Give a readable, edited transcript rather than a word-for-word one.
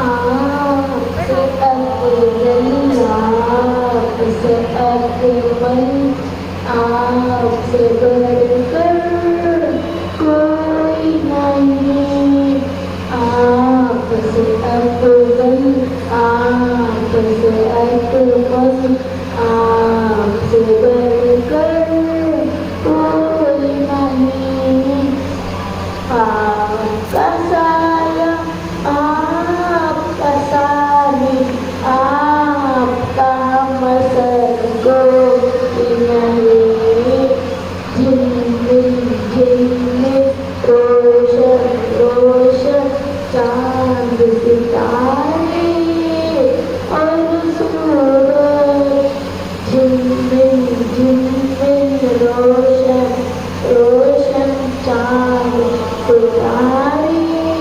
आपसे अफजल आपसे अकमल आपसे बढ़कर कोई नहीं। आपसे अफजल आपसे अकमल आपसे बढ़कर कोई नहीं। आपका साया आपका सानी आपका मसर कोई नहीं। जिंदगी जिंदगी रोशन रोशन चाँद